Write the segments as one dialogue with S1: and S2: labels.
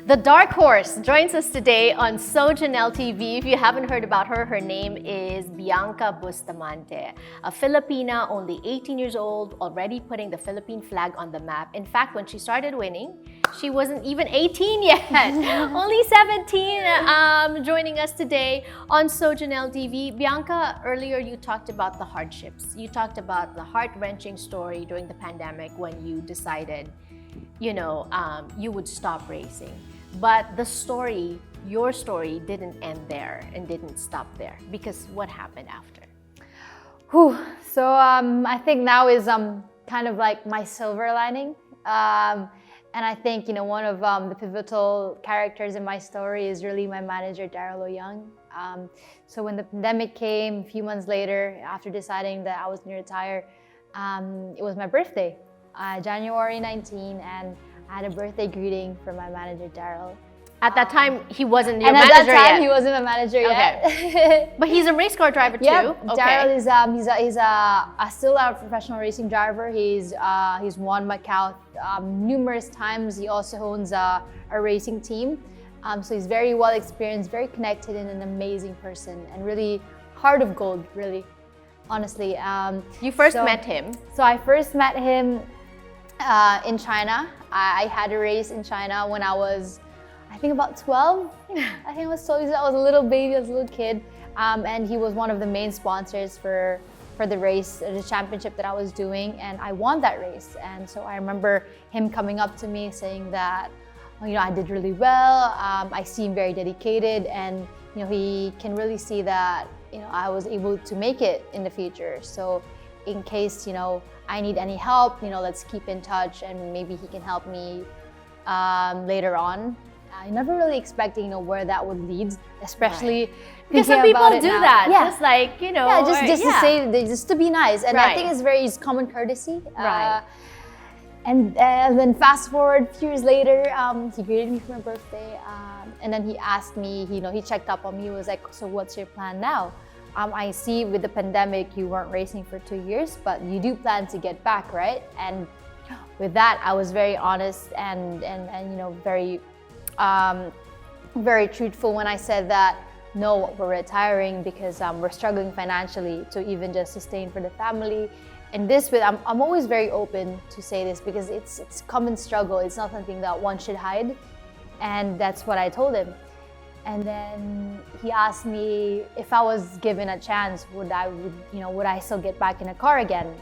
S1: The Dark Horse joins us today on Jannelle TV. If you haven't heard about her, her name is Bianca Bustamante, a Filipina, only 18 years old, already putting the Philippine flag on the map. In fact, when she started winning, she wasn't even 18 yet, only 17, joining us today on Jannelle TV. Bianca, earlier you talked about the hardships. You talked about the heart-wrenching story during the pandemic when you decided, you would stop racing. But the story, your story, didn't end there and didn't stop there, because what happened after?
S2: So I think now is kind of like my silver lining. And I think, one of the pivotal characters in my story is really my manager, Darryl Young. So when the pandemic came, a few months later, after deciding that I was going to retire, it was my birthday, January 19, and I had a birthday greeting from my manager, Darryl.
S1: At that time, he wasn't your
S2: manager
S1: yet?
S2: And at that time, he wasn't my manager yet.
S1: But he's a race car driver too?
S2: Yeah,
S1: okay.
S2: Darryl is still a professional racing driver. He's won Macau numerous times. He also owns a racing team. So he's very well experienced, very connected, and an amazing person, and really heart of gold, really, honestly.
S1: You first met him?
S2: So I first met him in China. I had a race in China when I was, I think, about 12. I think I was a little baby, I was a little kid. And he was one of the main sponsors for the race, the championship that I was doing, and I won that race. And so I remember him coming up to me saying that, I did really well, I seem very dedicated, and he can really see that I was able to make it in the future. So in case I need any help, let's keep in touch, and maybe he can help me later on. I never really expected, where that would lead, especially
S1: because some people do that.
S2: Yeah.
S1: Just like,
S2: just to be nice, and I think it's common courtesy.
S1: Right.
S2: And then fast forward a few years later, he greeted me for my birthday, and then he asked me, he checked up on me. He was like, "So what's your plan now? I see with the pandemic you weren't racing for 2 years, but you do plan to get back, right?" And with that, I was very honest and very very truthful when I said that no, we're retiring because we're struggling financially to even just sustain for the family. And I'm always very open to say this because it's common struggle. It's not something that one should hide, and that's what I told him. And then he asked me if I was given a chance, would I still get back in a car again?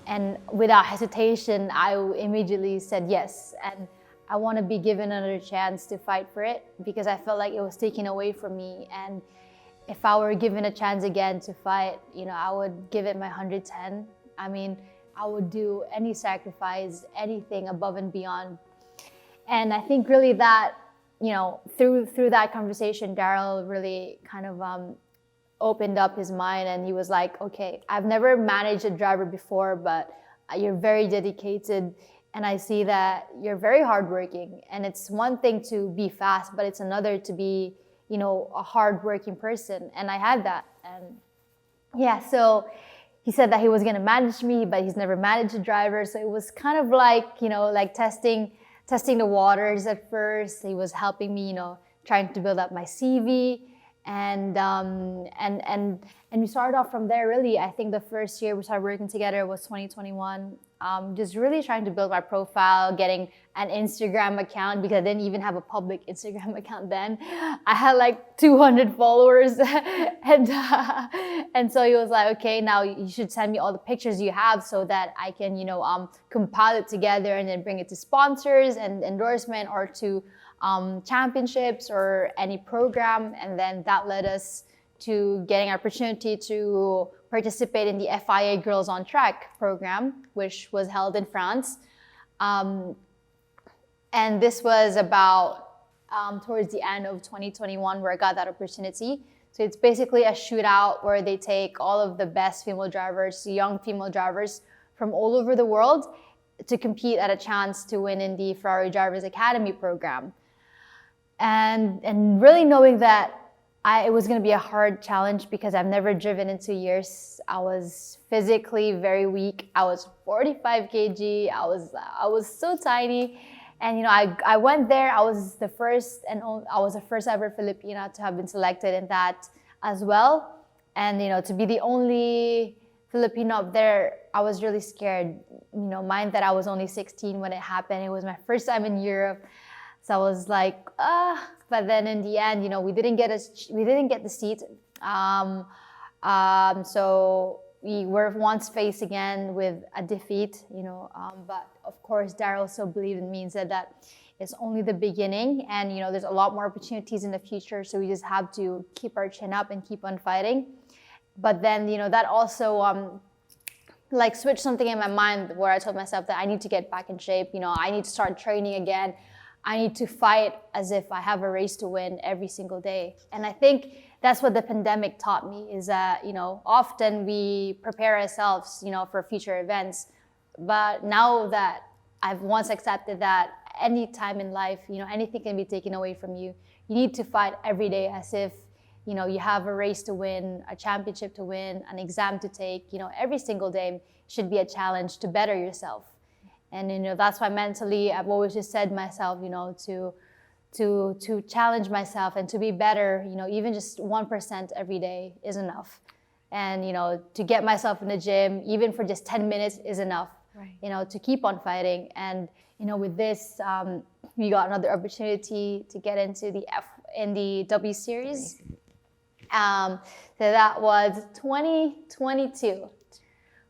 S2: And without hesitation, I immediately said yes. And I want to be given another chance to fight for it because I felt like it was taken away from me. And if I were given a chance again to fight, I would give it my 110. I mean, I would do any sacrifice, anything above and beyond. And I think really that, through that conversation, Darryl really kind of opened up his mind, and he was like, "Okay, I've never managed a driver before, but you're very dedicated, and I see that you're very hardworking. And it's one thing to be fast, but it's another to be, a hardworking person." And I had that, and so he said that he was gonna manage me, but he's never managed a driver, so it was kind of like, like testing the waters at first. He was helping me, trying to build up my CV, and we started off from there. Really, I think the first year we started working together was 2021. Just really trying to build my profile, getting an Instagram account because I didn't even have a public Instagram account then. I had like 200 followers, and so he was like, "Okay, now you should send me all the pictures you have so that I can, compile it together and then bring it to sponsors and endorsement or to championships or any program." And then that led us to getting an opportunity to participate in the FIA Girls on Track program, which was held in France. And this was about towards the end of 2021 where I got that opportunity. So it's basically a shootout where they take all of the best female drivers, young female drivers from all over the world to compete at a chance to win in the Ferrari Drivers Academy program. And really knowing that it was going to be a hard challenge because I've never driven in 2 years. I was physically very weak. I was 45 kg. I was so tiny, And I went there. I was the first ever Filipina to have been selected in that as well. And to be the only Filipino up there, I was really scared. Mind that I was only 16 when it happened. It was my first time in Europe, so I was like, But then in the end, we didn't get the seat. So we were once faced again with a defeat, but of course Daryl still believed in me and said that it's only the beginning, and there's a lot more opportunities in the future, so we just have to keep our chin up and keep on fighting. But then that also switched something in my mind, where I told myself that I need to get back in shape. I need to start training again. I need to fight as if I have a race to win every single day. And I think that's what the pandemic taught me, is that, often we prepare ourselves, for future events. But now that I've once accepted that any time in life, anything can be taken away from you, you need to fight every day as if, you have a race to win, a championship to win, an exam to take. Every single day should be a challenge to better yourself. And that's why mentally I've always just said myself, to challenge myself and to be better. Even just 1% every day is enough. And to get myself in the gym, even for just 10 minutes, is enough. Right. To keep on fighting. And with this, we got another opportunity to get into the W Series. So that was 2022.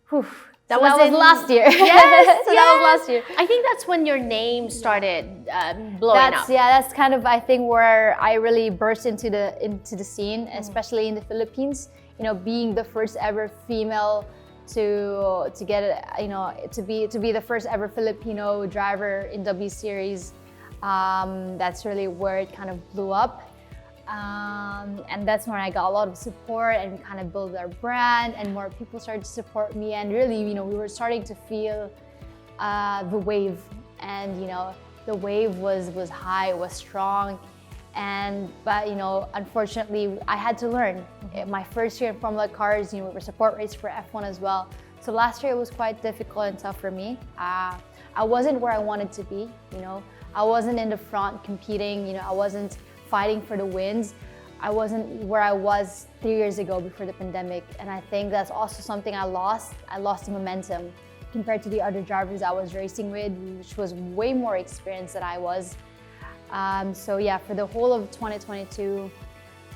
S2: Whew. That was last year.
S1: Yes,
S2: so that was last year.
S1: I think that's when your name started blowing up.
S2: Yeah, that's kind of, I think, where I really burst into the scene, especially in the Philippines. Being the first ever female to get to be the first ever Filipino driver in W Series. That's really where it kind of blew up. And that's when I got a lot of support, and we kind of built our brand, and more people started to support me, and really, we were starting to feel the wave, and the wave was high, was strong, but unfortunately I had to learn. My first year in Formula Cars, we were support race for F1 as well, so last year it was quite difficult and tough for me. I wasn't where I wanted to be. I wasn't in the front competing. I wasn't fighting for the wins. I wasn't where I was 3 years ago before the pandemic, and I think that's also something I lost. I lost the momentum compared to the other drivers I was racing with, which was way more experienced than I was. So yeah, for the whole of 2022,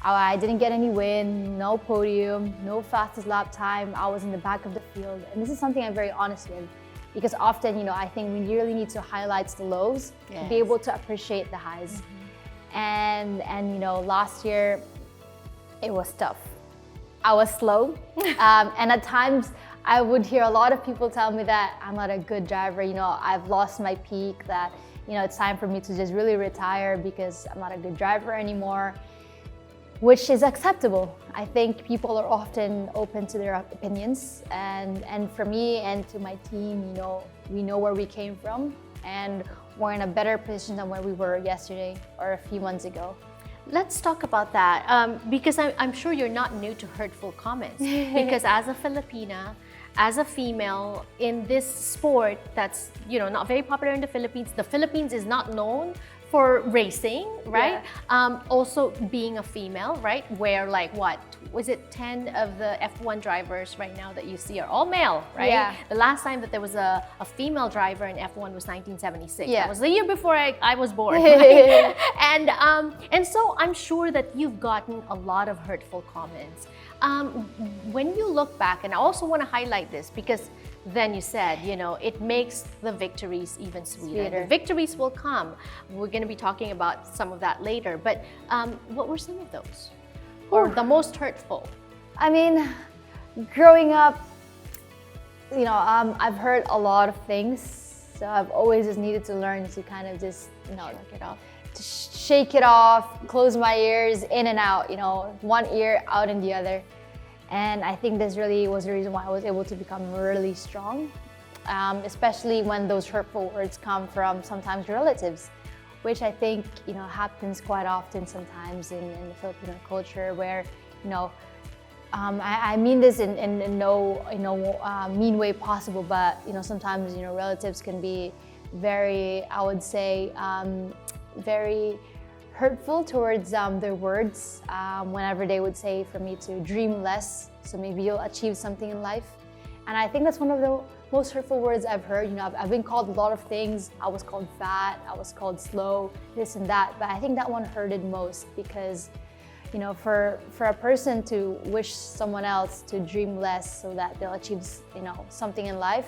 S2: I didn't get any win, no podium, no fastest lap time. I was in the back of the field, and this is something I'm very honest with, because often, I think we really need to highlight the lows to be able to appreciate the highs. And last year it was tough. I was slow, and at times I would hear a lot of people tell me that I'm not a good driver. I've lost my peak, that it's time for me to just really retire because I'm not a good driver anymore, which is acceptable. I think people are often open to their opinions, and for me and to my team, we know where we came from, and we're in a better position than where we were yesterday or a few months ago.
S1: Let's talk about that, because I'm sure you're not new to hurtful comments. Because as a Filipina, as a female in this sport that's not very popular in the Philippines is not known for racing, right? Yeah. Also being a female, right? Where what was it, 10 of the F1 drivers right now that you see are all male, right?
S2: Yeah.
S1: The last time that there was a female driver in F1 was 1976.
S2: Yeah.
S1: That was the year before I was born. Right? And so I'm sure that you've gotten a lot of hurtful comments. When you look back, and I also want to highlight this because then you said, it makes the victories even sweeter. The victories will come. We're going to be talking about some of that later. But what were some of those? Or the most hurtful?
S2: I mean, growing up, I've heard a lot of things. So I've always just needed to learn to kind of just,
S1: shake it off.
S2: To shake it off, close my ears, in and out, one ear out in the other. And I think this really was the reason why I was able to become really strong, especially when those hurtful words come from sometimes relatives, which I think happens quite often sometimes in the Filipino culture, where I mean this in no mean way possible, but sometimes relatives can be very, I would say, very hurtful towards their words whenever they would say for me to dream less, so maybe you'll achieve something in life. And I think that's one of the most hurtful words I've heard. You know, I've been called a lot of things. I was called fat, I was called slow, this and that, but I think that one hurted most because, you know, for a person to wish someone else to dream less so that they'll achieve, you know, something in life,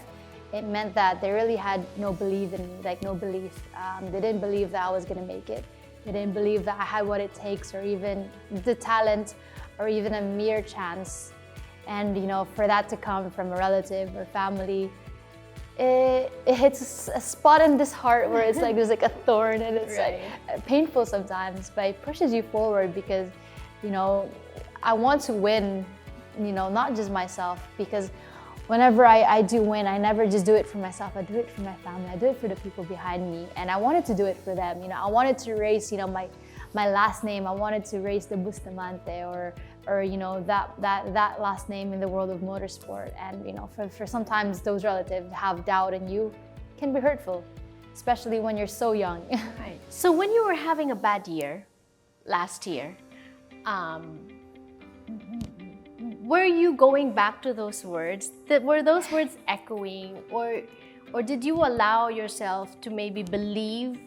S2: it meant that they really had no belief in me, like no belief. They didn't believe that I was gonna make it. They didn't believe that I had what it takes or even the talent or even a mere chance. And, you know, for that to come from a relative or family, it hits a spot in this heart where it's like there's like a thorn and it's like painful sometimes, but it pushes you forward because, you know, I want to win, you know, not just myself, because whenever I do win, I never just do it for myself. I do it for my family. I do it for the people behind me, and I wanted to do it for them. You know, I wanted to raise, you know, my last name. I wanted to raise the Bustamante or you know that last name in the world of motorsport. And you know, for sometimes those relatives have doubt in you, can be hurtful, especially when you're so young.
S1: Right. So when you were having a bad year last year, were you going back to those words? Were those words echoing, or did you allow yourself to maybe believe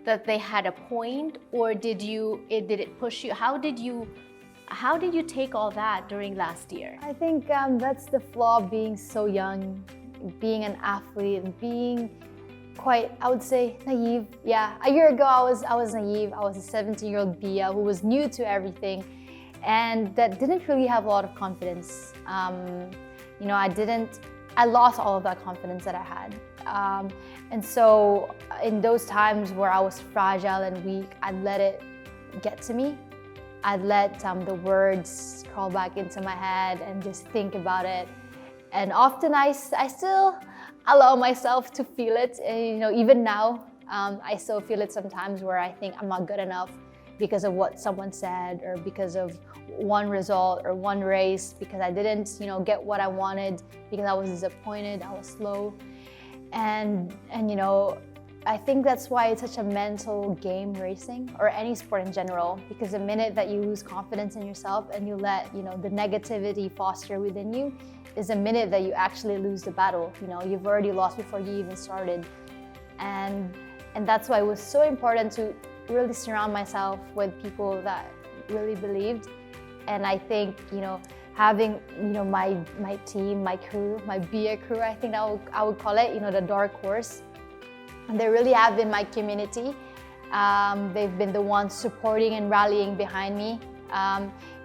S1: that they had a point, or did it push you? How did you take all that during last year?
S2: I think that's the flaw of being so young, being an athlete, and being quite, I would say, naive. Yeah, a year ago I was naive. I was a 17-year-old Bia who was new to everything, and that didn't really have a lot of confidence. You know, I lost all of that confidence that I had. And so in those times where I was fragile and weak, I'd let it get to me. I'd let the words crawl back into my head and just think about it. And often I still allow myself to feel it. And, you know, even now, I still feel it sometimes where I think I'm not good enough because of what someone said or because of one result or one race, because I didn't, you know, get what I wanted, because I was disappointed, I was slow. And you know, I think that's why it's such a mental game, racing, or any sport in general, because the minute that you lose confidence in yourself and you let, you know, the negativity foster within you, is the minute that you actually lose the battle. You know, you've already lost before you even started. And that's why it was so important to really surround myself with people that really believed. And I think, you know, having, you know, my team, my crew, my BIA crew, I think I would call it, you know, the dark horse. And they really have been my community. They've been the ones supporting and rallying behind me.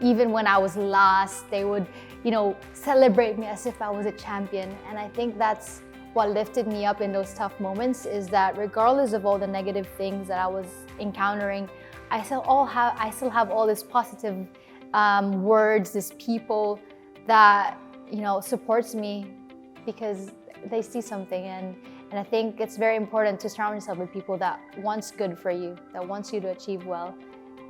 S2: Even when I was last, they would, you know, celebrate me as if I was a champion. And I think that's what lifted me up in those tough moments, is that regardless of all the negative things that I was encountering, I still have all this positive words, these people that, you know, supports me because they see something. And I think it's very important to surround yourself with people that wants good for you, that wants you to achieve well.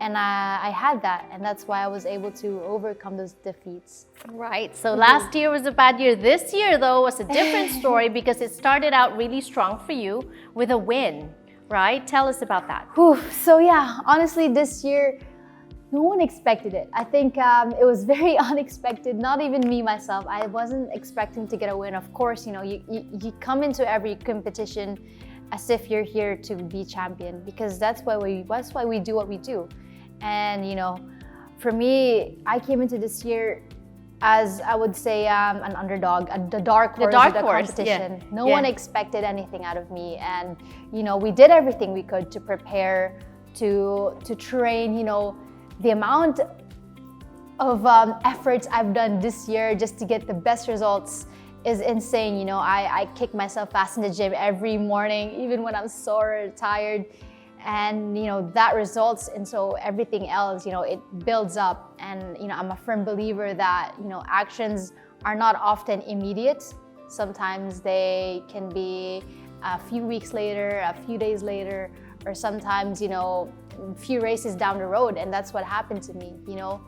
S2: And I had that, and that's why I was able to overcome those defeats.
S1: Right, so last year was a bad year. This year, though, was a different story because it started out really strong for you with a win, right? Tell us about that.
S2: Whew. So yeah, honestly, this year, no one expected it. I think it was very unexpected, not even me myself. I wasn't expecting to get a win. Of course, you know, you come into every competition as if you're here to be champion, because that's why we do what we do. And you know, for me, I came into this year as, I would say, an underdog, the dark horse of the competition. Yeah. No one expected anything out of me, and you know, we did everything we could to prepare, to train. You know, the amount of efforts I've done this year just to get the best results is insane. You know, I kick myself fast in the gym every morning, even when I'm sore or tired. And you know, that results in so everything else, you know, it builds up. And you know, I'm a firm believer that, you know, actions are not often immediate. Sometimes they can be a few weeks later, a few days later, or sometimes, you know, a few races down the road. And that's what happened to me. You know,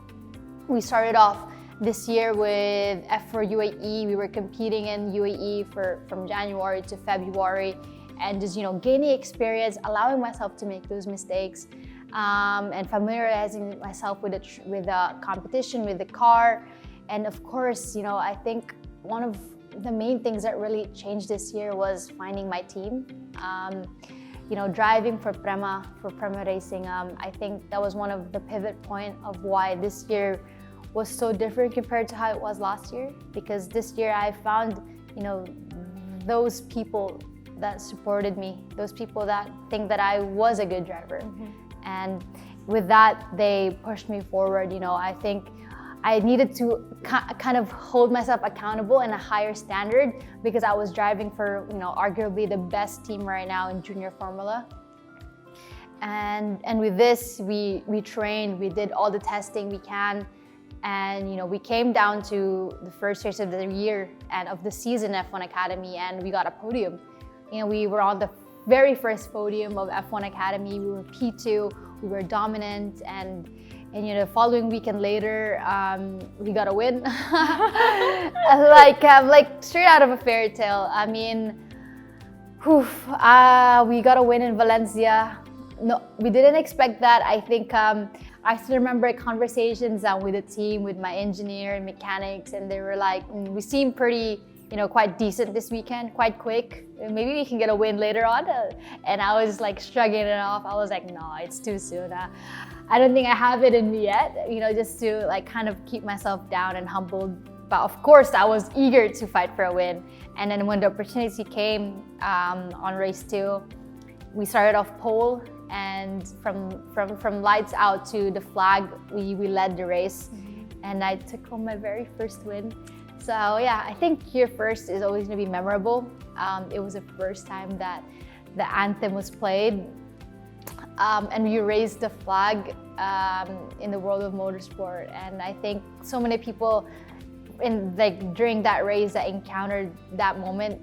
S2: we started off this year with F4 UAE. We were competing in UAE from January to February. and just, gaining experience, allowing myself to make those mistakes, and familiarizing myself with the competition, with the car. And of course, I think one of the main things that really changed this year was finding my team. Driving for Prema Racing, I think that was one of the pivot point of why this year was so different compared to how it was last year. Because this year I found, those people that supported me, those people that think that I was a good driver. And with that, they pushed me forward. I think I needed to kind of hold myself accountable in a higher standard because I was driving for, arguably the best team right now in junior formula. And with this, we trained, we did all the testing we can. And, we came down to the first race of the year and of the season F1 Academy, and we got a podium. We were on the very first podium of F1 Academy. We were P2, we were dominant, and the following weekend later, we got a win. like straight out of a fairy tale. I mean, we got a win in Valencia. No, we didn't expect that. I think I still remember conversations with the team, with my engineer and mechanics, and they were like, we seem pretty, quite decent this weekend, quite quick. Maybe we can get a win later on. And I was like shrugging it off. I was like, no, it's too soon. I don't think I have it in me yet, just to like kind of keep myself down and humbled. But of course, I was eager to fight for a win. And then when the opportunity came on race 2, we started off pole, and from lights out to the flag, we led the race. And I took home my very first win. So yeah, I think year first is always gonna be memorable. It was the first time that the anthem was played. And we raised the flag in the world of motorsport. And I think so many people during that race that encountered that moment,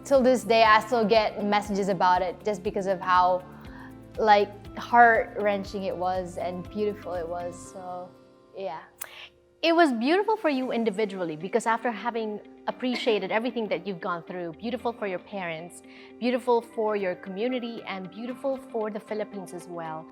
S2: till this day, I still get messages about it just because of how heart-wrenching it was and beautiful it was. So yeah.
S1: It was beautiful for you individually because after having appreciated everything that you've gone through, beautiful for your parents, beautiful for your community, and beautiful for the Philippines as well.